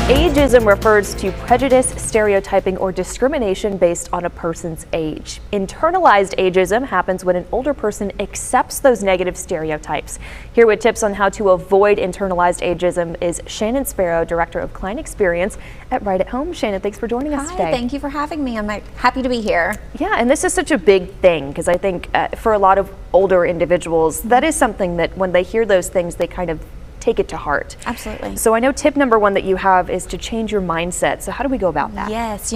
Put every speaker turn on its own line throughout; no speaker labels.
Ageism refers to prejudice, stereotyping, or discrimination based on a person's age. Internalized ageism happens when an older person accepts those negative stereotypes. Here with tips on how to avoid internalized ageism is Shannon Sparrow, Director of Client Experience at Right at Home. Shannon, thanks for joining us today.
Hi, thank you for having me. I'm happy to be here.
Yeah, and this is such a big thing because I think for a lot of older individuals, that is something that when they hear those things, they kind of take it to heart.
Absolutely.
So I know tip number one that you have is to change your mindset. So how do we go about that?
Yes,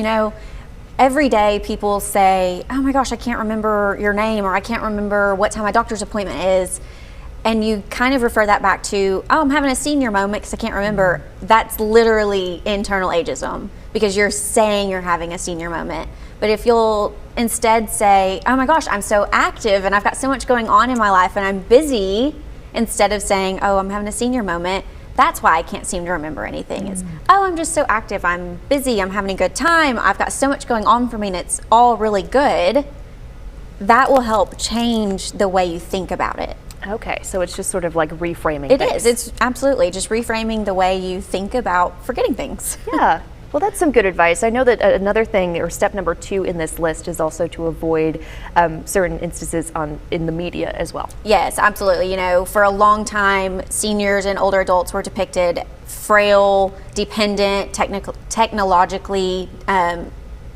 every day people say, oh my gosh, I can't remember your name, or I can't remember what time my doctor's appointment is. And you kind of refer that back to, oh, I'm having a senior moment because I can't remember. That's literally internal ageism because you're saying you're having a senior moment. But if you'll instead say, oh my gosh, I'm so active and I've got so much going on in my life and I'm busy, instead of saying, oh, I'm having a senior moment, that's why I can't seem to remember anything. It's, oh, I'm just so active, I'm busy, I'm having a good time, I've got so much going on for me and it's all really good. That will help change the way you think about it.
Okay, so it's just sort of like reframing
It
things.
is, it's absolutely just reframing the way you think about forgetting things.
Yeah, well, that's some good advice. I know that another thing, or step number 2 in this list, is also to avoid certain instances in the media as well.
Yes, absolutely. For a long time, seniors and older adults were depicted frail, dependent, technologically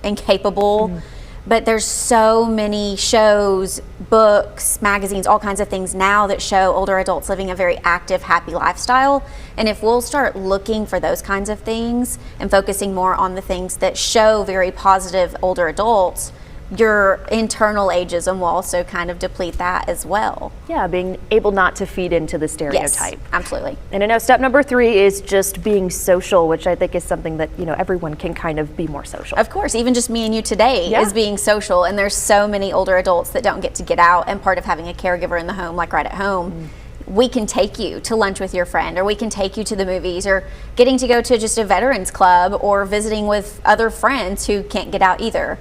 incapable. But there's so many shows, books, magazines, all kinds of things now that show older adults living a very active, happy lifestyle. And if we'll start looking for those kinds of things and focusing more on the things that show very positive older adults, your internal ageism will also kind of deplete that as well.
Yeah, being able not to feed into the stereotype.
Yes, absolutely.
And I know step number 3 is just being social, which I think is something that, everyone can kind of be more social.
Of course, even just me and you today is being social, and there's so many older adults that don't get out, and part of having a caregiver in the home, like Right at Home, we can take you to lunch with your friend, or we can take you to the movies, or getting to go to just a veterans club, or visiting with other friends who can't get out either.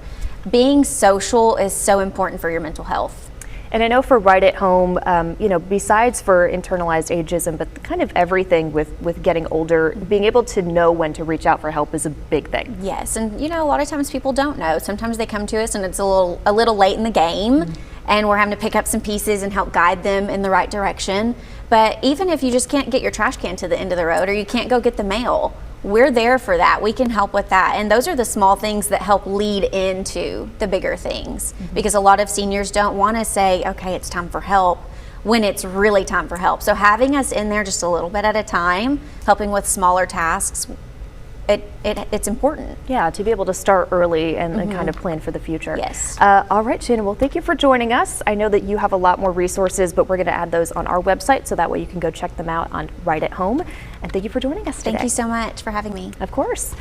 Being social is so important for your mental health.
And I know for Right at Home, besides for internalized ageism, but kind of everything with getting older, being able to know when to reach out for help is a big thing.
Yes, and a lot of times people don't know. Sometimes they come to us and it's a little late in the game, and we're having to pick up some pieces and help guide them in the right direction. But even if you just can't get your trash can to the end of the road, or you can't go get the mail, we're there for that. We can help with that. And those are the small things that help lead into the bigger things. Because a lot of seniors don't want to say, okay, it's time for help, when it's really time for help. So having us in there just a little bit at a time, helping with smaller tasks, it's important.
Yeah, to be able to start early and kind of plan for the future.
Yes.
All right, Shannon, well, thank you for joining us. I know that you have a lot more resources, but we're going to add those on our website, so that way you can go check them out on Right at Home. And thank you for joining us today.
Thank you so much for having me.
Of course.